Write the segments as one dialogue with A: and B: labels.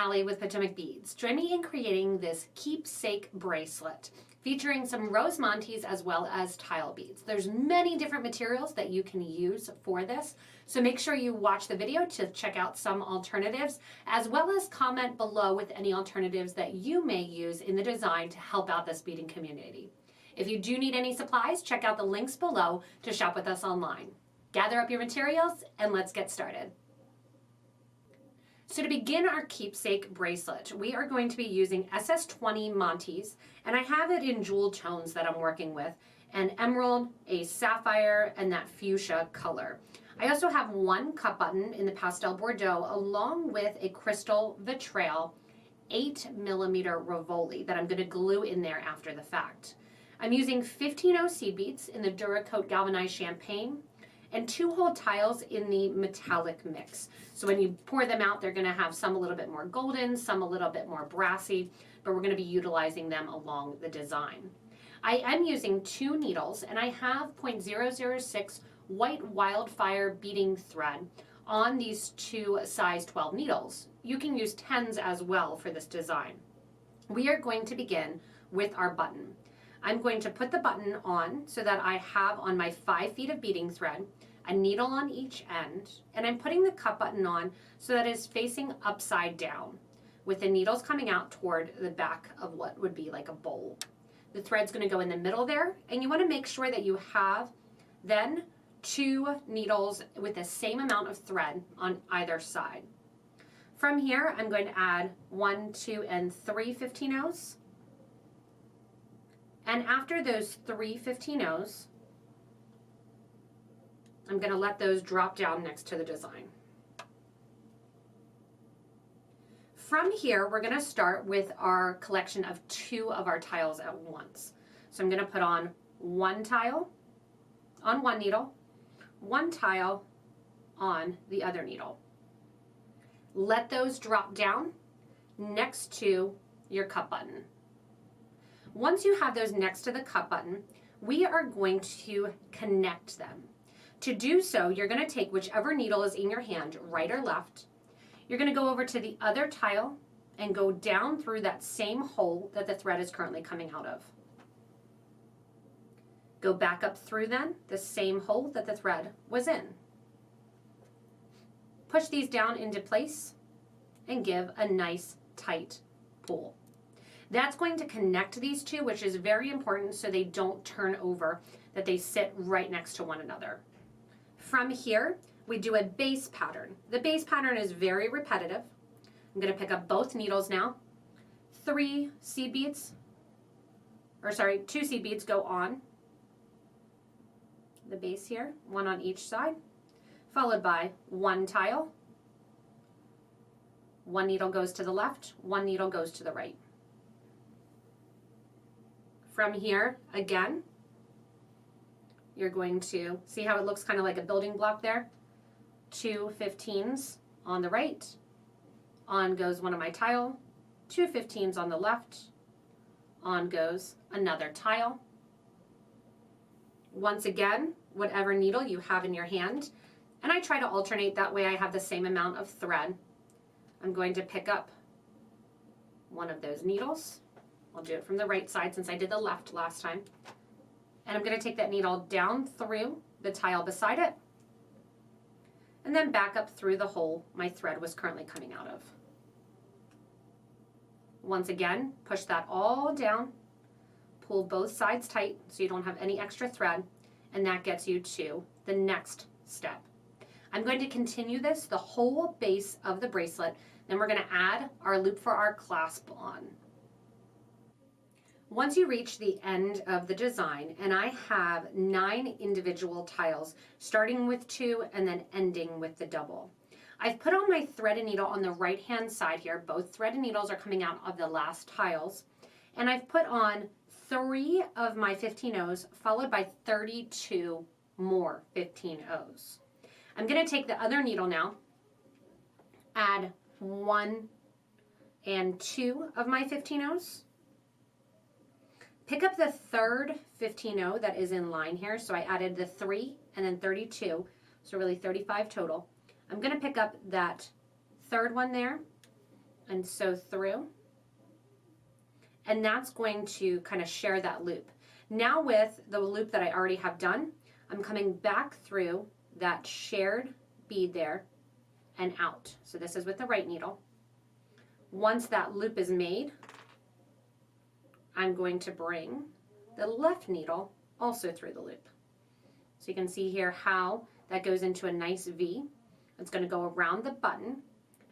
A: Allie with Potomac Beads. Join me in creating this keepsake bracelet featuring some Rose Montees as well as tile beads. There's many different materials that you can use for this, so make sure you watch the video to check out some alternatives, as well as comment below with any alternatives that you may use in the design to help out this beading community. If you do need any supplies, check out the links below to shop with us online. Gather up your materials and let's get started. So to begin our keepsake bracelet, we are going to be using SS20 Montees, and I have it in jewel tones that I'm working with, an emerald, a sapphire, and that fuchsia color. I also have one cup button in the pastel Bordeaux, along with a crystal vitrail 8mm Rivoli that I'm going to glue in there after the fact. I'm using 15-0 seed beads in the Duracoat galvanized champagne, and 2-hole tiles in the metallic mix. So when you pour them out, they're gonna have some a little bit more golden, some a little bit more brassy, but we're gonna be utilizing them along the design. I am using 2 needles, and I have 0.006 white wildfire beading thread on these 2 size 12 needles. You can use 10s as well for this design. We are going to begin with our button. I'm going to put the button on so that I have on my 5 feet of beading thread, a needle on each end, and I'm putting the cup button on so that it's facing upside down, with the needles coming out toward the back of what would be like a bowl. The thread's going to go in the middle there, and you want to make sure that you have then 2 needles with the same amount of thread on either side. From here, I'm going to add 1, 2, and 3 15-0s. And after those 3 15-0s, I'm going to let those drop down next to the design. From here, we're going to start with our collection of 2 of our tiles at once. So I'm going to put on 1 tile on 1 needle, 1 tile on the other needle. Let those drop down next to your cup button. Once you have those next to the cup button, we are going to connect them. To do so, you're going to take whichever needle is in your hand, right or left. You're going to go over to the other tile and go down through that same hole that the thread is currently coming out of. Go back up through then the same hole that the thread was in. Push these down into place and give a nice tight pull. That's going to connect these 2, which is very important so they don't turn over, that they sit right next to one another. From here, we do a base pattern. The base pattern is very repetitive. I'm going to pick up both needles now. 2 seed beads go on the base here, 1 on each side, followed by 1 tile. 1 needle goes to the left, 1 needle goes to the right. From here, again, you're going to see how it looks kind of like a building block there. 2 15s on the right, on goes one of my tile, 2 15s on the left, on goes another tile. Once again, whatever needle you have in your hand, and I try to alternate, that way I have the same amount of thread. I'm going to pick up one of those needles. I'll do it from the right side since I did the left last time. And I'm going to take that needle down through the tile beside it, and then back up through the hole my thread was currently coming out of. Once again, push that all down, pull both sides tight so you don't have any extra thread, and that gets you to the next step. I'm going to continue this the whole base of the bracelet, then we're going to add our loop for our clasp on. Once you reach the end of the design, and I have 9 individual tiles, starting with 2 and then ending with the double. I've put on my thread and needle on the right hand side here. Both thread and needles are coming out of the last tiles. And I've put on 3 of my 15-0s, followed by 32 more 15-0s. I'm going to take the other needle now, add 1 and 2 of my 15-0s, pick up the third 15-0 that is in line here. So I added the 3 and then 32, so really 35 total. I'm going to pick up that third one there and sew through. And that's going to kind of share that loop. Now with the loop that I already have done, I'm coming back through that shared bead there and out. So this is with the right needle. Once that loop is made, I'm going to bring the left needle also through the loop. So you can see here how that goes into a nice V. It's going to go around the button.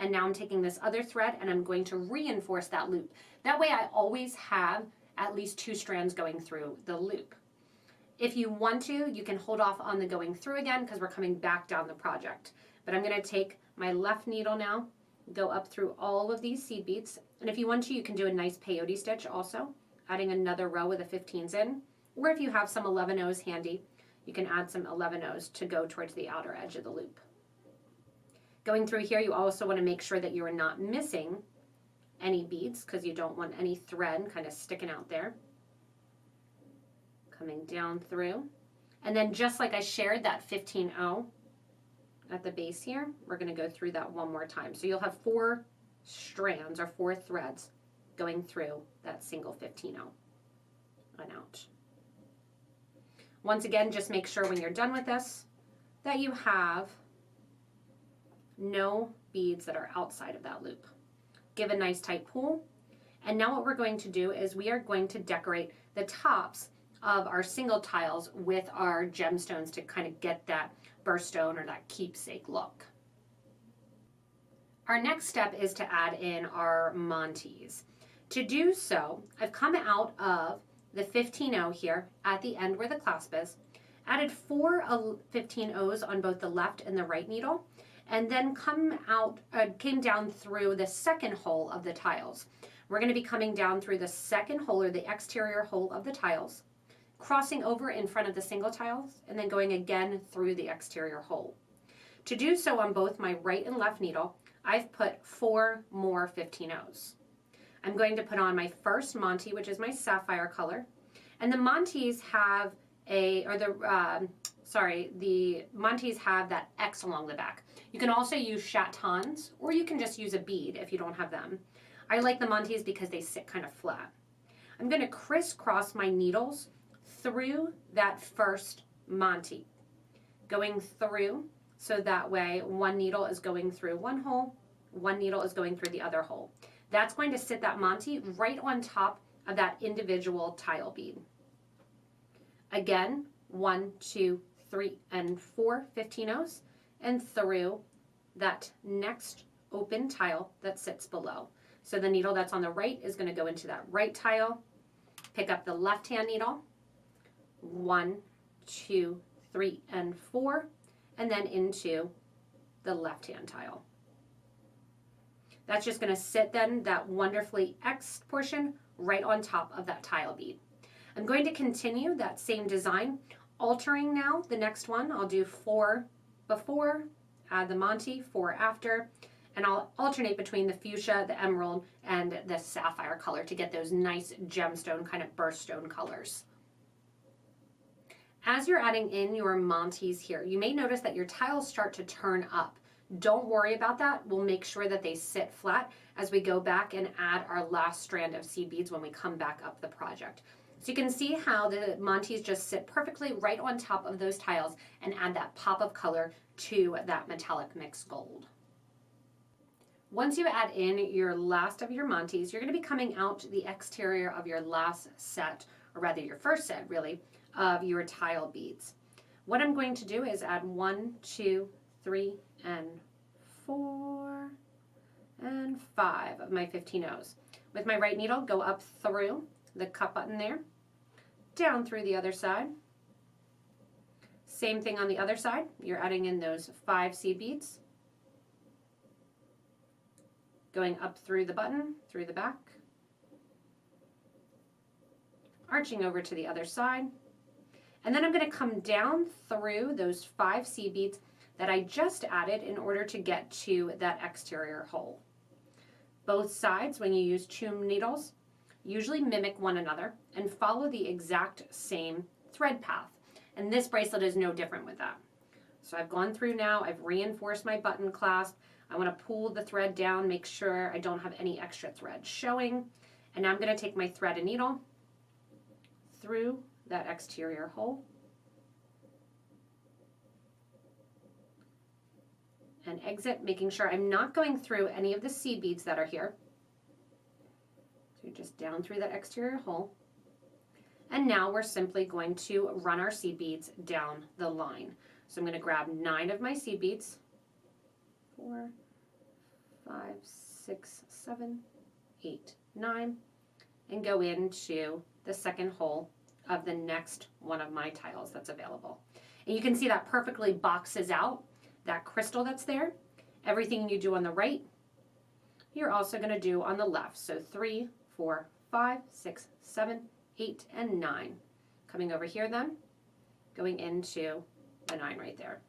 A: And now I'm taking this other thread and I'm going to reinforce that loop. That way I always have at least 2 strands going through the loop. If you want to, you can hold off on the going through again because we're coming back down the project. But I'm going to take my left needle now, go up through all of these seed beads. And if you want to, you can do a nice peyote stitch also, adding another row with a 15s in. Or if you have some 11-0s handy, you can add some 11-0s to go towards the outer edge of the loop. Going through here, you also want to make sure that you are not missing any beads because you don't want any thread kind of sticking out there. Coming down through. And then just like I shared that 15-0 at the base here, we're going to go through that one more time. So you'll have 4 strands or 4 threads going through that single 15-0 and out. Once again, just make sure when you're done with this that you have no beads that are outside of that loop. Give a nice tight pull. And now what we're going to do is we are going to decorate the tops of our single tiles with our gemstones to kind of get that birthstone or that keepsake look. Our next step is to add in our Montees. To do so, I've come out of the 15-0 here at the end where the clasp is, added 4 15-0s on both the left and the right needle, and then came down through the second hole of the tiles. We're going to be coming down through the second hole or the exterior hole of the tiles, crossing over in front of the single tiles, and then going again through the exterior hole. To do so on both my right and left needle, I've put 4 more 15-0s. I'm going to put on my first Montee, which is my sapphire color, and the Montees have the Montees have that X along the back. You can also use chatons, or you can just use a bead if you don't have them. I like the Montees because they sit kind of flat. I'm going to crisscross my needles through that first Montee, going through so that way one needle is going through one hole, one needle is going through the other hole. That's going to sit that Montee right on top of that individual tile bead. Again, 1, 2, 3, and 4 15-0s and through that next open tile that sits below. So the needle that's on the right is going to go into that right tile, pick up the left hand needle, 1, 2, 3, and 4, and then into the left hand tile. That's just going to sit then that wonderfully X portion right on top of that tile bead. I'm going to continue that same design, altering now the next one. I'll do 4 before, add the Montee, 4 after, and I'll alternate between the fuchsia, the emerald, and the sapphire color to get those nice gemstone kind of birthstone colors. As you're adding in your Montees here, you may notice that your tiles start to turn up. Don't worry about that. We'll make sure that they sit flat as we go back and add our last strand of seed beads when we come back up the project. So you can see how the Montees just sit perfectly right on top of those tiles and add that pop of color to that metallic mixed gold. Once you add in your last of your Montees, you're going to be coming out the exterior of your last set, or rather your first set really, of your tile beads. What I'm going to do is add 1, 2, 3, and 4, and 5 of my 15-0s. With my right needle, go up through the cut button there, down through the other side. Same thing on the other side. You're adding in those 5 seed beads, going up through the button, through the back, arching over to the other side, and then I'm going to come down through those 5 seed beads that I just added in order to get to that exterior hole. Both sides, when you use chum needles, usually mimic one another and follow the exact same thread path. And this bracelet is no different with that. So I've gone through now, I've reinforced my button clasp, I want to pull the thread down, make sure I don't have any extra thread showing. And now I'm going to take my thread and needle through that exterior hole and exit, making sure I'm not going through any of the seed beads that are here. So just down through that exterior hole. And now we're simply going to run our seed beads down the line. So I'm going to grab 9 of my seed beads. 4, 5, 6, 7, 8, 9, and go into the second hole of the next one of my tiles that's available. And you can see that perfectly boxes out that crystal that's there. Everything you do on the right, you're also going to do on the left. So 3, 4, 5, 6, 7, 8, and 9. Coming over here then, going into the 9 right there.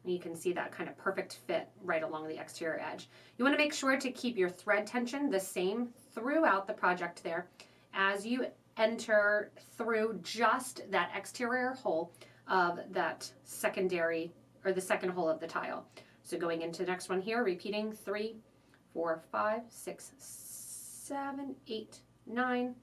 A: And you can see that kind of perfect fit right along the exterior edge. You want to make sure to keep your thread tension the same throughout the project there as you enter through just that exterior hole of that secondary, or the second hole of the tile. So going into the next one here, repeating 3, 4, 5, 6, 7, 8, 9,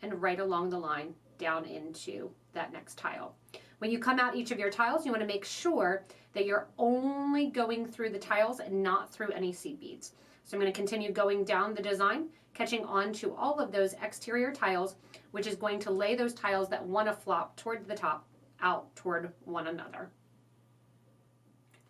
A: and right along the line down into that next tile. When you come out each of your tiles, you want to make sure that you're only going through the tiles and not through any seed beads. So I'm going to continue going down the design, catching on to all of those exterior tiles, which is going to lay those tiles that want to flop toward the top out toward one another.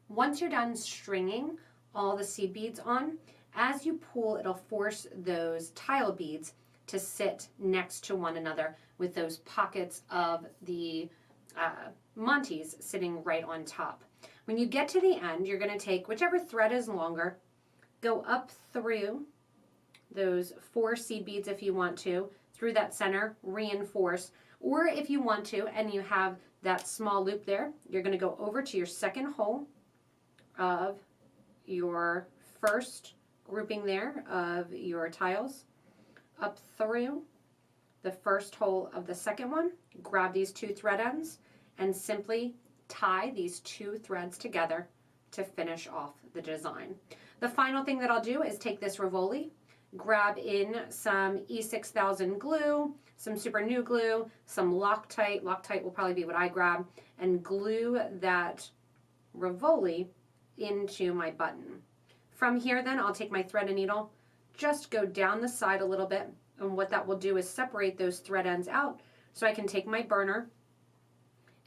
A: Once you're done stringing all the seed beads on, as you pull, it'll force those tile beads to sit next to one another with those pockets of the Montees sitting right on top. When you get to the end, you're going to take whichever thread is longer, go up through those 4 seed beads if you want to, through that center, reinforce, or if you want to and you have that small loop there, you're going to go over to your second hole of your first grouping there of your tiles, up through the first hole of the second one, grab these 2 thread ends and simply tie these 2 threads together to finish off the design. The final thing that I'll do is take this Rivoli, grab in some E6000 glue, some super new glue, some Loctite. Loctite will probably be what I grab, and glue that Rivoli into my button. From here then, I'll take my thread and needle, just go down the side a little bit, and what that will do is separate those thread ends out so I can take my burner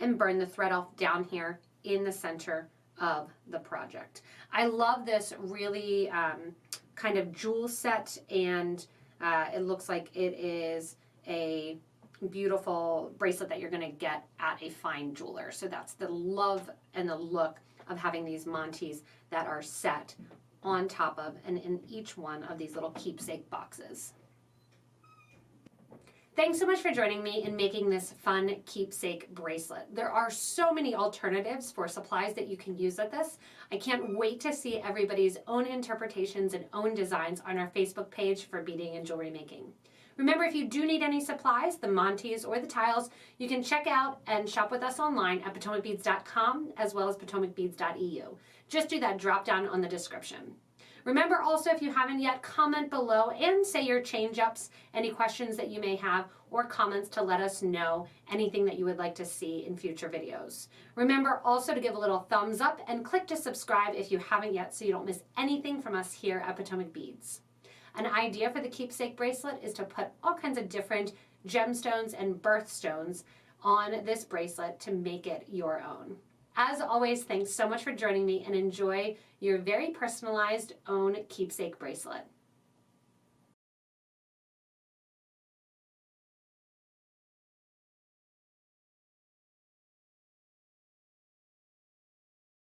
A: and burn the thread off down here in the center of the project. I love this really kind of jewel set, and it looks like it is a beautiful bracelet that you're going to get at a fine jeweler. So that's the love and the look of having these Montees that are set on top of and in each one of these little keepsake boxes. Thanks so much for joining me in making this fun keepsake bracelet. There are so many alternatives for supplies that you can use with this. I can't wait to see everybody's own interpretations and own designs on our Facebook page for beading and jewelry making. Remember, if you do need any supplies, the Montees or the tiles, you can check out and shop with us online at PotomacBeads.com as well as PotomacBeads.eu. Just do that drop down on the description. Remember also, if you haven't yet, comment below and say your change-ups, any questions that you may have, or comments to let us know anything that you would like to see in future videos. Remember also to give a little thumbs up and click to subscribe if you haven't yet so you don't miss anything from us here at Potomac Beads. An idea for the keepsake bracelet is to put all kinds of different gemstones and birthstones on this bracelet to make it your own. As always, thanks so much for joining me and enjoy your very personalized own keepsake bracelet.